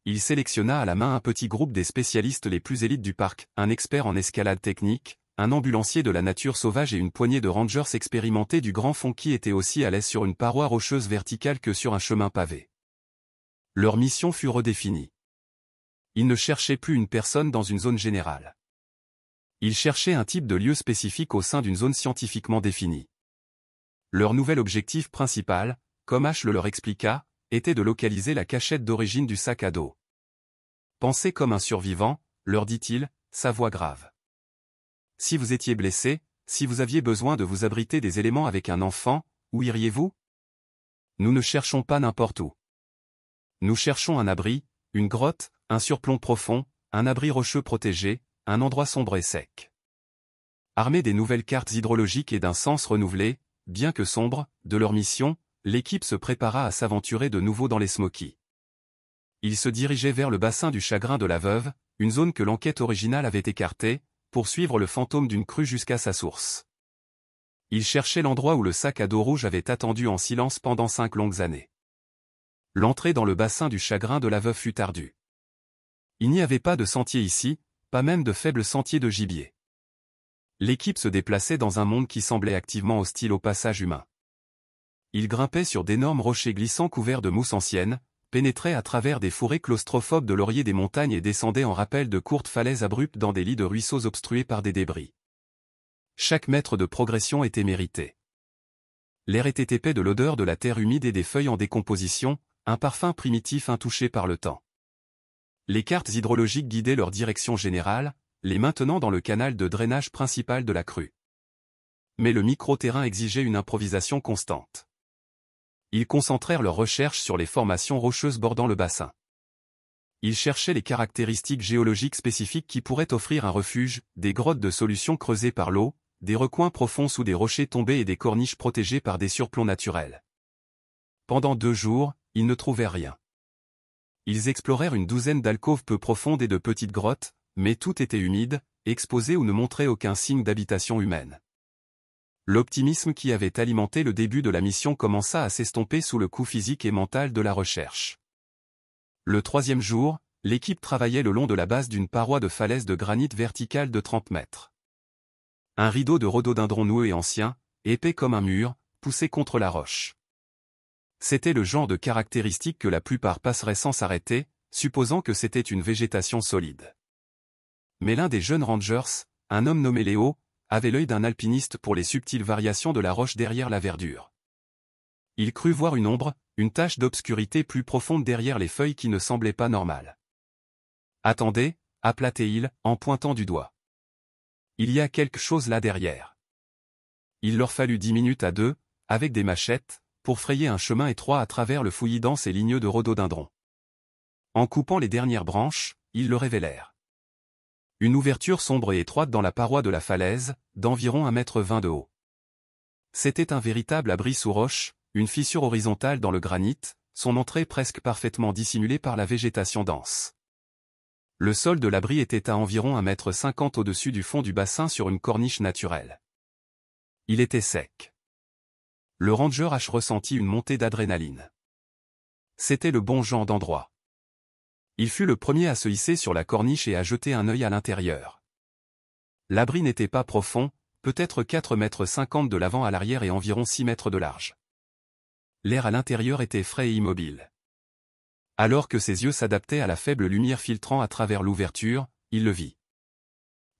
Il sélectionna à la main un petit groupe des spécialistes les plus élites du parc, un expert en escalade technique, un ambulancier de la nature sauvage et une poignée de rangers expérimentés du Grand Fond qui étaient aussi à l'aise sur une paroi rocheuse verticale que sur un chemin pavé. Leur mission fut redéfinie. Ils ne cherchaient plus une personne dans une zone générale. Ils cherchaient un type de lieu spécifique au sein d'une zone scientifiquement définie. Leur nouvel objectif principal, comme H le leur expliqua, était de localiser la cachette d'origine du sac à dos. Pensez comme un survivant, leur dit-il, sa voix grave. Si vous étiez blessé, si vous aviez besoin de vous abriter des éléments avec un enfant, où iriez-vous? Nous ne cherchons pas n'importe où. Nous cherchons un abri, une grotte, un surplomb profond, un abri rocheux protégé, un endroit sombre et sec. Armés des nouvelles cartes hydrologiques et d'un sens renouvelé, bien que sombre, de leur mission, l'équipe se prépara à s'aventurer de nouveau dans les Smokies. Ils se dirigeaient vers le bassin du Chagrin de la Veuve, une zone que l'enquête originale avait écartée, pour suivre le fantôme d'une crue jusqu'à sa source. Ils cherchaient l'endroit où le sac à dos rouge avait attendu en silence pendant 5 longues années. L'entrée dans le bassin du Chagrin de la Veuve fut ardue. Il n'y avait pas de sentier ici, pas même de faibles sentiers de gibier. L'équipe se déplaçait dans un monde qui semblait activement hostile au passage humain. Ils grimpaient sur d'énormes rochers glissants couverts de mousse ancienne, pénétraient à travers des fourrés claustrophobes de lauriers des montagnes et descendaient en rappel de courtes falaises abruptes dans des lits de ruisseaux obstrués par des débris. Chaque mètre de progression était mérité. L'air était épais de l'odeur de la terre humide et des feuilles en décomposition, un parfum primitif intouché par le temps. Les cartes hydrologiques guidaient leur direction générale, les maintenant dans le canal de drainage principal de la crue. Mais le micro-terrain exigeait une improvisation constante. Ils concentrèrent leurs recherches sur les formations rocheuses bordant le bassin. Ils cherchaient les caractéristiques géologiques spécifiques qui pourraient offrir un refuge, des grottes de solutions creusées par l'eau, des recoins profonds sous des rochers tombés et des corniches protégées par des surplombs naturels. Pendant 2 jours, ils ne trouvèrent rien. Ils explorèrent une douzaine d'alcôves peu profondes et de petites grottes, mais tout était humide, exposé ou ne montrait aucun signe d'habitation humaine. L'optimisme qui avait alimenté le début de la mission commença à s'estomper sous le coup physique et mental de la recherche. Le 3e jour, l'équipe travaillait le long de la base d'une paroi de falaise de granit verticale de 30 mètres. Un rideau de rhododendrons noueux et anciens, épais comme un mur, poussait contre la roche. C'était le genre de caractéristique que la plupart passeraient sans s'arrêter, supposant que c'était une végétation solide. Mais l'un des jeunes rangers, un homme nommé Léo, avait l'œil d'un alpiniste pour les subtiles variations de la roche derrière la verdure. Il crut voir une ombre, une tache d'obscurité plus profonde derrière les feuilles qui ne semblaient pas normales. « Attendez » appela-t-il, en pointant du doigt. « Il y a quelque chose là derrière. » Il leur fallut 10 minutes à 2, avec des machettes, pour frayer un chemin étroit à travers le fouillis dense et ligneux de rhododendrons. En coupant les dernières branches, ils le révélèrent. Une ouverture sombre et étroite dans la paroi de la falaise, d'environ 1,20 m de haut. C'était un véritable abri sous roche, une fissure horizontale dans le granit, son entrée presque parfaitement dissimulée par la végétation dense. Le sol de l'abri était à environ 1,50 m au-dessus du fond du bassin sur une corniche naturelle. Il était sec. Le Ranger H ressentit une montée d'adrénaline. C'était le bon genre d'endroit. Il fut le premier à se hisser sur la corniche et à jeter un œil à l'intérieur. L'abri n'était pas profond, peut-être 4,50 m de l'avant à l'arrière et environ 6 mètres de large. L'air à l'intérieur était frais et immobile. Alors que ses yeux s'adaptaient à la faible lumière filtrant à travers l'ouverture, il le vit.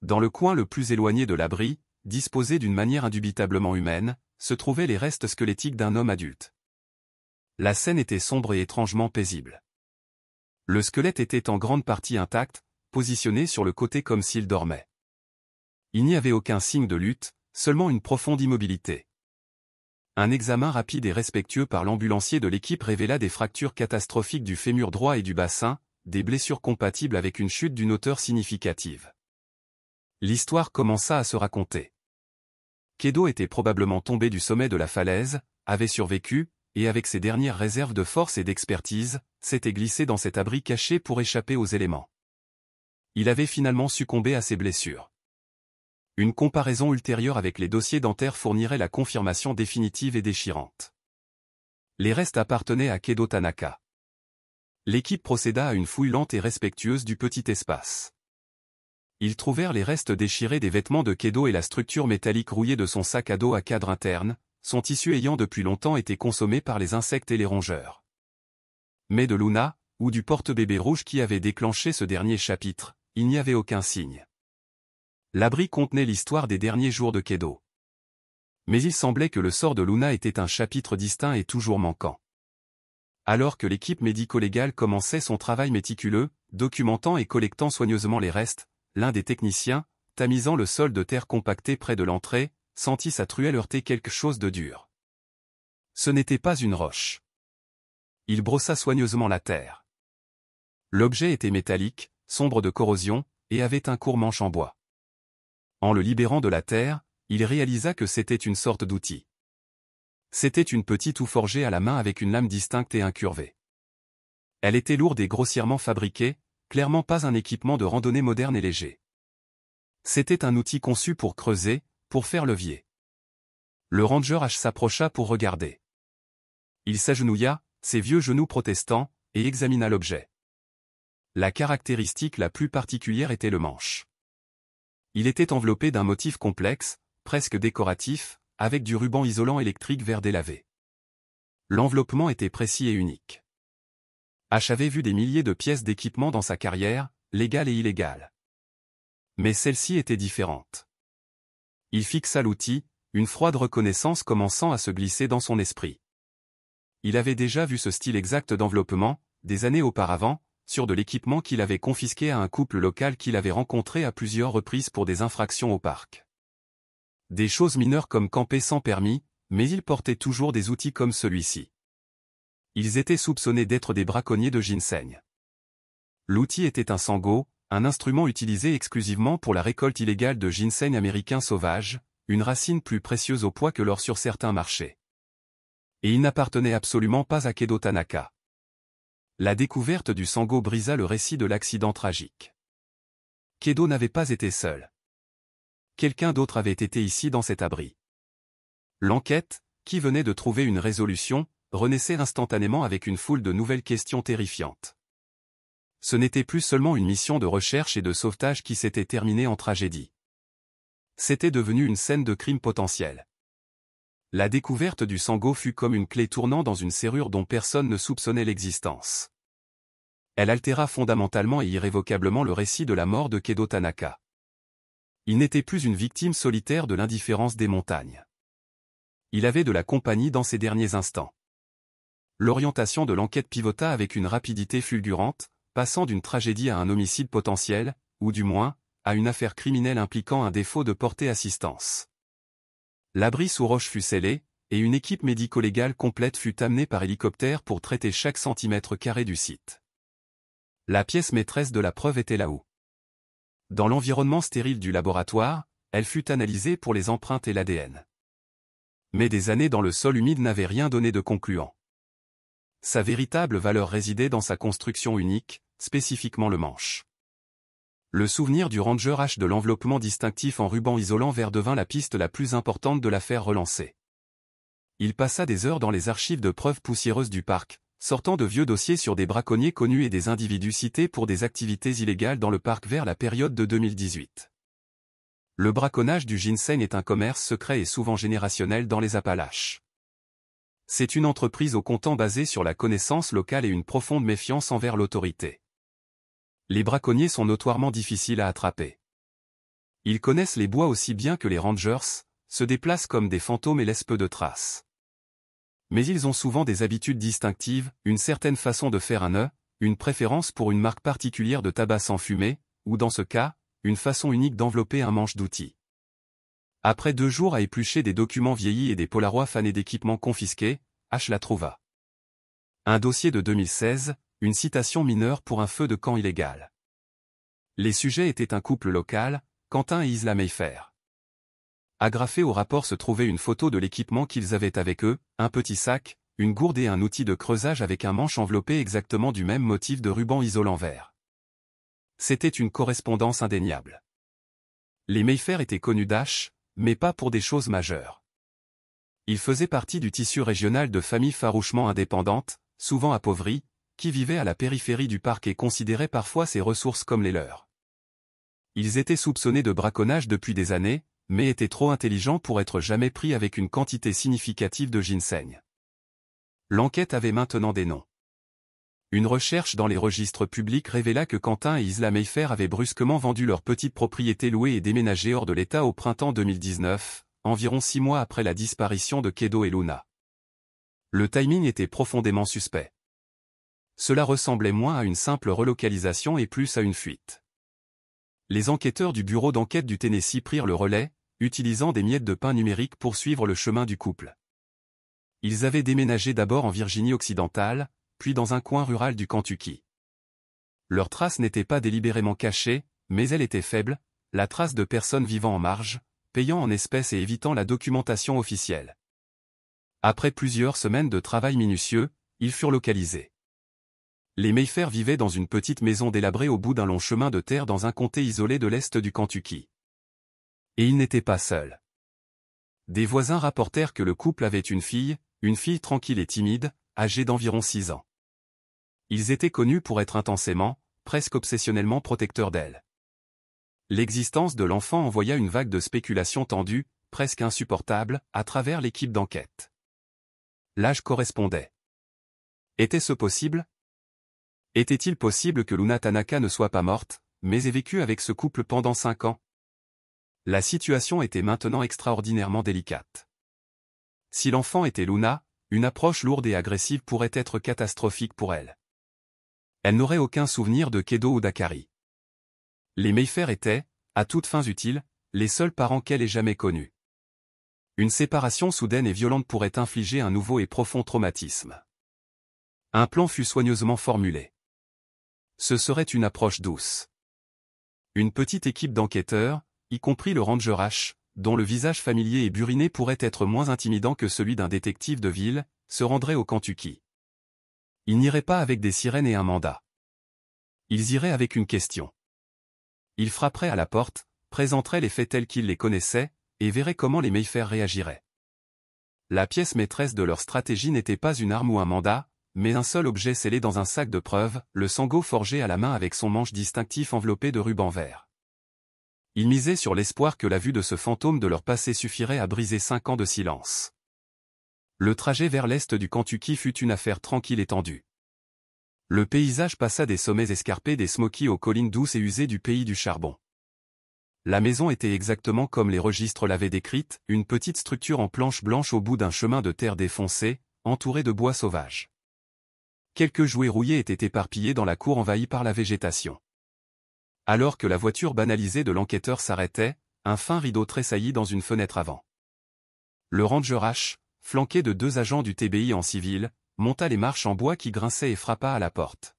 Dans le coin le plus éloigné de l'abri, disposé d'une manière indubitablement humaine, se trouvaient les restes squelettiques d'un homme adulte. La scène était sombre et étrangement paisible. Le squelette était en grande partie intact, positionné sur le côté comme s'il dormait. Il n'y avait aucun signe de lutte, seulement une profonde immobilité. Un examen rapide et respectueux par l'ambulancier de l'équipe révéla des fractures catastrophiques du fémur droit et du bassin, des blessures compatibles avec une chute d'une hauteur significative. L'histoire commença à se raconter. Kedo était probablement tombé du sommet de la falaise, avait survécu, et avec ses dernières réserves de force et d'expertise, s'était glissé dans cet abri caché pour échapper aux éléments. Il avait finalement succombé à ses blessures. Une comparaison ultérieure avec les dossiers dentaires fournirait la confirmation définitive et déchirante. Les restes appartenaient à Kedo Tanaka. L'équipe procéda à une fouille lente et respectueuse du petit espace. Ils trouvèrent les restes déchirés des vêtements de Kedo et la structure métallique rouillée de son sac à dos à cadre interne, son tissu ayant depuis longtemps été consommé par les insectes et les rongeurs. Mais de Luna, ou du porte-bébé rouge qui avait déclenché ce dernier chapitre, il n'y avait aucun signe. L'abri contenait l'histoire des derniers jours de Kedo. Mais il semblait que le sort de Luna était un chapitre distinct et toujours manquant. Alors que l'équipe médico-légale commençait son travail méticuleux, documentant et collectant soigneusement les restes, l'un des techniciens, tamisant le sol de terre compacté près de l'entrée, sentit sa truelle heurter quelque chose de dur. Ce n'était pas une roche. Il brossa soigneusement la terre. L'objet était métallique, sombre de corrosion, et avait un court manche en bois. En le libérant de la terre, il réalisa que c'était une sorte d'outil. C'était une petite houe forgée à la main avec une lame distincte et incurvée. Elle était lourde et grossièrement fabriquée, clairement pas un équipement de randonnée moderne et léger. C'était un outil conçu pour creuser, pour faire levier. Le ranger H s'approcha pour regarder. Il s'agenouilla, ses vieux genoux protestants, et examina l'objet. La caractéristique la plus particulière était le manche. Il était enveloppé d'un motif complexe, presque décoratif, avec du ruban isolant électrique vert délavé. L'enveloppement était précis et unique. H avait vu des milliers de pièces d'équipement dans sa carrière, légales et illégales. Mais celle-ci était différente. Il fixa l'outil, une froide reconnaissance commençant à se glisser dans son esprit. Il avait déjà vu ce style exact d'enveloppement, des années auparavant, sur de l'équipement qu'il avait confisqué à un couple local qu'il avait rencontré à plusieurs reprises pour des infractions au parc. Des choses mineures comme camper sans permis, mais il portait toujours des outils comme celui-ci. Ils étaient soupçonnés d'être des braconniers de ginseng. L'outil était un sango, un instrument utilisé exclusivement pour la récolte illégale de ginseng américain sauvage, une racine plus précieuse au poids que l'or sur certains marchés. Et il n'appartenait absolument pas à Kedo Tanaka. La découverte du sango brisa le récit de l'accident tragique. Kedo n'avait pas été seul. Quelqu'un d'autre avait été ici dans cet abri. L'enquête, qui venait de trouver une résolution, renaissait instantanément avec une foule de nouvelles questions terrifiantes. Ce n'était plus seulement une mission de recherche et de sauvetage qui s'était terminée en tragédie. C'était devenu une scène de crime potentiel. La découverte du sango fut comme une clé tournant dans une serrure dont personne ne soupçonnait l'existence. Elle altéra fondamentalement et irrévocablement le récit de la mort de Kedo Tanaka. Il n'était plus une victime solitaire de l'indifférence des montagnes. Il avait de la compagnie dans ses derniers instants. L'orientation de l'enquête pivota avec une rapidité fulgurante, passant d'une tragédie à un homicide potentiel, ou du moins, à une affaire criminelle impliquant un défaut de porter assistance. L'abri sous roche fut scellé, et une équipe médico-légale complète fut amenée par hélicoptère pour traiter chaque centimètre carré du site. La pièce maîtresse de la preuve était là-haut. Dans l'environnement stérile du laboratoire, elle fut analysée pour les empreintes et l'ADN. Mais des années dans le sol humide n'avaient rien donné de concluant. Sa véritable valeur résidait dans sa construction unique, spécifiquement le manche. Le souvenir du ranger H de l'enveloppement distinctif en ruban isolant vert devint la piste la plus importante de l'affaire relancée. Il passa des heures dans les archives de preuves poussiéreuses du parc, sortant de vieux dossiers sur des braconniers connus et des individus cités pour des activités illégales dans le parc vers la période de 2018. Le braconnage du ginseng est un commerce secret et souvent générationnel dans les Appalaches. C'est une entreprise au comptant basée sur la connaissance locale et une profonde méfiance envers l'autorité. Les braconniers sont notoirement difficiles à attraper. Ils connaissent les bois aussi bien que les rangers, se déplacent comme des fantômes et laissent peu de traces. Mais ils ont souvent des habitudes distinctives, une certaine façon de faire un nœud, une préférence pour une marque particulière de tabac sans fumée, ou dans ce cas, une façon unique d'envelopper un manche d'outils. Après 2 jours à éplucher des documents vieillis et des polaroids fanés d'équipements confisqués, H la trouva. Un dossier de 2016, une citation mineure pour un feu de camp illégal. Les sujets étaient un couple local, Quentin et Isla Mayfair. Agrafée au rapport se trouvait une photo de l'équipement qu'ils avaient avec eux, un petit sac, une gourde et un outil de creusage avec un manche enveloppé exactement du même motif de ruban isolant vert. C'était une correspondance indéniable. Les Mayfair étaient connus d'Ash, mais pas pour des choses majeures. Ils faisaient partie du tissu régional de familles farouchement indépendantes, souvent appauvries, qui vivaient à la périphérie du parc et considéraient parfois ses ressources comme les leurs. Ils étaient soupçonnés de braconnage depuis des années, mais étaient trop intelligents pour être jamais pris avec une quantité significative de ginseng. L'enquête avait maintenant des noms. Une recherche dans les registres publics révéla que Quentin et Isla Mayfair avaient brusquement vendu leur petite propriété louée et déménagé hors de l'État au printemps 2019, environ 6 mois après la disparition de Kedo et Luna. Le timing était profondément suspect. Cela ressemblait moins à une simple relocalisation et plus à une fuite. Les enquêteurs du bureau d'enquête du Tennessee prirent le relais, utilisant des miettes de pain numériques pour suivre le chemin du couple. Ils avaient déménagé d'abord en Virginie occidentale, puis dans un coin rural du Kentucky. Leur trace n'était pas délibérément cachée, mais elle était faible, la trace de personnes vivant en marge, payant en espèces et évitant la documentation officielle. Après plusieurs semaines de travail minutieux, ils furent localisés. Les Mayfair vivaient dans une petite maison délabrée au bout d'un long chemin de terre dans un comté isolé de l'est du Kentucky. Et ils n'étaient pas seuls. Des voisins rapportèrent que le couple avait une fille tranquille et timide, âgée d'environ 6 ans. Ils étaient connus pour être intensément, presque obsessionnellement protecteurs d'elle. L'existence de l'enfant envoya une vague de spéculations tendues, presque insupportables, à travers l'équipe d'enquête. L'âge correspondait. Était-ce possible? Était-il possible que Luna Tanaka ne soit pas morte, mais ait vécu avec ce couple pendant 5 ans? La situation était maintenant extraordinairement délicate. Si l'enfant était Luna, une approche lourde et agressive pourrait être catastrophique pour elle. Elle n'aurait aucun souvenir de Kedo ou d'Akari. Les Mayfair étaient, à toutes fins utiles, les seuls parents qu'elle ait jamais connus. Une séparation soudaine et violente pourrait infliger un nouveau et profond traumatisme. Un plan fut soigneusement formulé. Ce serait une approche douce. Une petite équipe d'enquêteurs, y compris le ranger H, dont le visage familier et buriné pourrait être moins intimidant que celui d'un détective de ville, se rendrait au Kentucky. Ils n'iraient pas avec des sirènes et un mandat. Ils iraient avec une question. Ils frapperaient à la porte, présenteraient les faits tels qu'ils les connaissaient, et verraient comment les Mayfair réagiraient. La pièce maîtresse de leur stratégie n'était pas une arme ou un mandat, mais un seul objet scellé dans un sac de preuves, le sango forgé à la main avec son manche distinctif enveloppé de ruban vert. Ils misaient sur l'espoir que la vue de ce fantôme de leur passé suffirait à briser 5 ans de silence. Le trajet vers l'est du Kentucky fut une affaire tranquille et tendue. Le paysage passa des sommets escarpés des Smokies aux collines douces et usées du pays du charbon. La maison était exactement comme les registres l'avaient décrite, une petite structure en planches blanches au bout d'un chemin de terre défoncé, entourée de bois sauvages. Quelques jouets rouillés étaient éparpillés dans la cour envahie par la végétation. Alors que la voiture banalisée de l'enquêteur s'arrêtait, un fin rideau tressaillit dans une fenêtre avant. Le ranger H, flanqué de 2 agents du TBI en civil, monta les marches en bois qui grinçaient et frappa à la porte.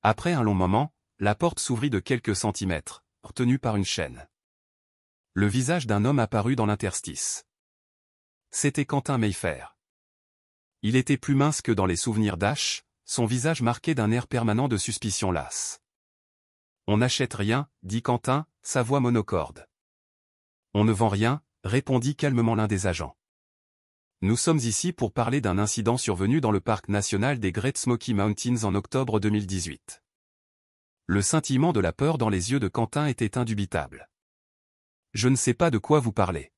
Après un long moment, la porte s'ouvrit de quelques centimètres, retenue par une chaîne. Le visage d'un homme apparut dans l'interstice. C'était Quentin Mayfair. Il était plus mince que dans les souvenirs d'Ash, son visage marqué d'un air permanent de suspicion lasse. « On n'achète rien, dit Quentin, sa voix monocorde. « On ne vend rien, répondit calmement l'un des agents. Nous sommes ici pour parler d'un incident survenu dans le parc national des Great Smoky Mountains en octobre 2018. Le scintillement de la peur dans les yeux de Quentin était indubitable. Je ne sais pas de quoi vous parlez.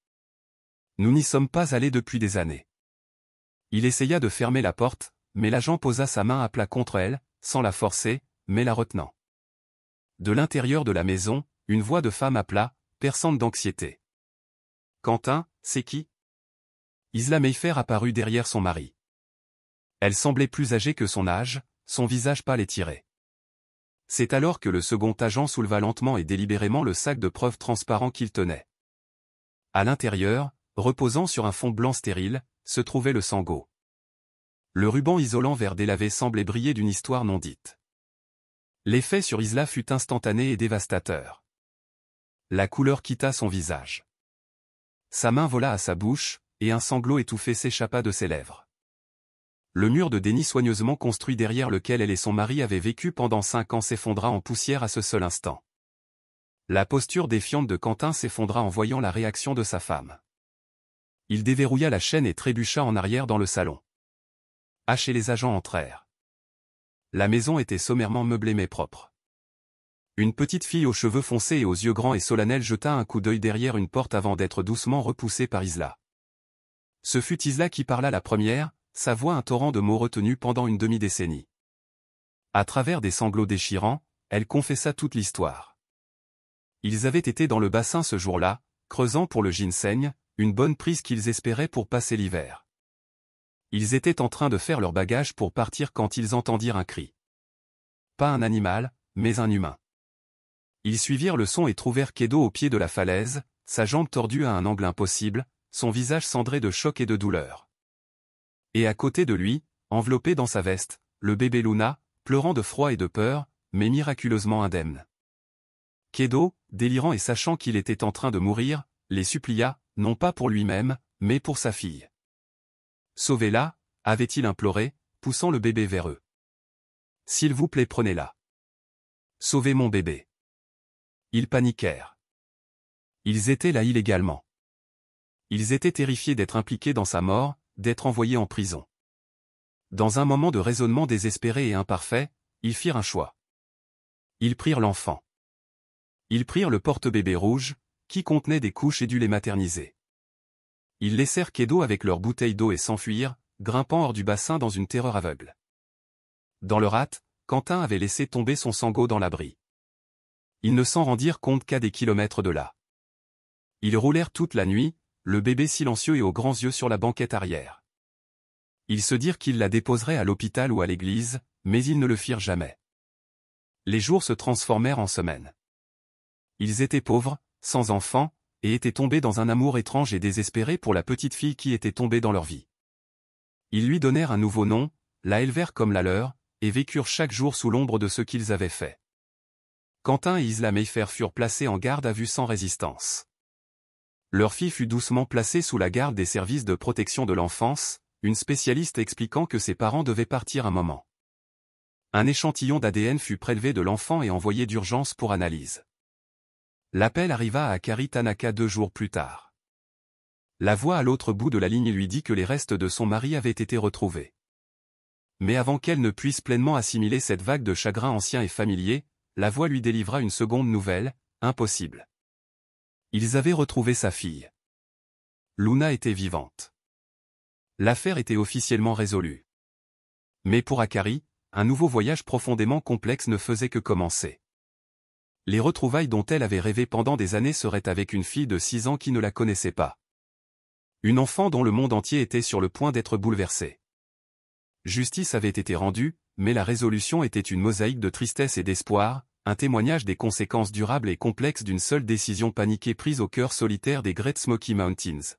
Nous n'y sommes pas allés depuis des années. Il essaya de fermer la porte, mais l'agent posa sa main à plat contre elle, sans la forcer, mais la retenant. De l'intérieur de la maison, une voix de femme appela, perçante d'anxiété. « Quentin, c'est qui » Isla Mayfair apparut derrière son mari. Elle semblait plus âgée que son âge, son visage pâle et tiré. C'est alors que le second agent souleva lentement et délibérément le sac de preuves transparent qu'il tenait. À l'intérieur, reposant sur un fond blanc stérile, se trouvait le sango. Le ruban isolant vert délavé semblait briller d'une histoire non dite. L'effet sur Isla fut instantané et dévastateur. La couleur quitta son visage. Sa main vola à sa bouche, et un sanglot étouffé s'échappa de ses lèvres. Le mur de déni soigneusement construit derrière lequel elle et son mari avaient vécu pendant 5 ans s'effondra en poussière à ce seul instant. La posture défiante de Quentin s'effondra en voyant la réaction de sa femme. Il déverrouilla la chaîne et trébucha en arrière dans le salon. H et les agents entrèrent. La maison était sommairement meublée mais propre. Une petite fille aux cheveux foncés et aux yeux grands et solennels jeta un coup d'œil derrière une porte avant d'être doucement repoussée par Isla. Ce fut Isla qui parla la première, sa voix un torrent de mots retenus pendant une demi-décennie. À travers des sanglots déchirants, elle confessa toute l'histoire. Ils avaient été dans le bassin ce jour-là, creusant pour le ginseng, une bonne prise qu'ils espéraient pour passer l'hiver. Ils étaient en train de faire leur bagage pour partir quand ils entendirent un cri. Pas un animal, mais un humain. Ils suivirent le son et trouvèrent Kedo au pied de la falaise, sa jambe tordue à un angle impossible, son visage cendré de choc et de douleur. Et à côté de lui, enveloppé dans sa veste, le bébé Luna, pleurant de froid et de peur, mais miraculeusement indemne. Kedo, délirant et sachant qu'il était en train de mourir, les supplia, non pas pour lui-même, mais pour sa fille. « Sauvez-la » avait-il imploré, poussant le bébé vers eux. « S'il vous plaît, prenez-la. Sauvez mon bébé. » Ils paniquèrent. Ils étaient là illégalement. Ils étaient terrifiés d'être impliqués dans sa mort, d'être envoyés en prison. Dans un moment de raisonnement désespéré et imparfait, ils firent un choix. Ils prirent l'enfant. Ils prirent le porte-bébé rouge, qui contenait des couches et du lait maternisé. Ils laissèrent Kedo avec leur bouteille d'eau et s'enfuirent, grimpant hors du bassin dans une terreur aveugle. Dans leur hâte, Quentin avait laissé tomber son sango dans l'abri. Ils ne s'en rendirent compte qu'à des kilomètres de là. Ils roulèrent toute la nuit, le bébé silencieux et aux grands yeux sur la banquette arrière. Ils se dirent qu'ils la déposeraient à l'hôpital ou à l'église, mais ils ne le firent jamais. Les jours se transformèrent en semaines. Ils étaient pauvres, sans enfants, et étaient tombés dans un amour étrange et désespéré pour la petite fille qui était tombée dans leur vie. Ils lui donnèrent un nouveau nom, la élevèrent comme la leur, et vécurent chaque jour sous l'ombre de ce qu'ils avaient fait. Quentin et Isla Mayfair furent placés en garde à vue sans résistance. Leur fille fut doucement placée sous la garde des services de protection de l'enfance, une spécialiste expliquant que ses parents devaient partir un moment. Un échantillon d'ADN fut prélevé de l'enfant et envoyé d'urgence pour analyse. L'appel arriva à Akari Tanaka 2 jours plus tard. La voix à l'autre bout de la ligne lui dit que les restes de son mari avaient été retrouvés. Mais avant qu'elle ne puisse pleinement assimiler cette vague de chagrin ancien et familier, la voix lui délivra une seconde nouvelle, impossible. Ils avaient retrouvé sa fille. Luna était vivante. L'affaire était officiellement résolue. Mais pour Akari, un nouveau voyage profondément complexe ne faisait que commencer. Les retrouvailles dont elle avait rêvé pendant des années seraient avec une fille de 6 ans qui ne la connaissait pas. Une enfant dont le monde entier était sur le point d'être bouleversé. Justice avait été rendue, mais la résolution était une mosaïque de tristesse et d'espoir, un témoignage des conséquences durables et complexes d'une seule décision paniquée prise au cœur solitaire des Great Smoky Mountains.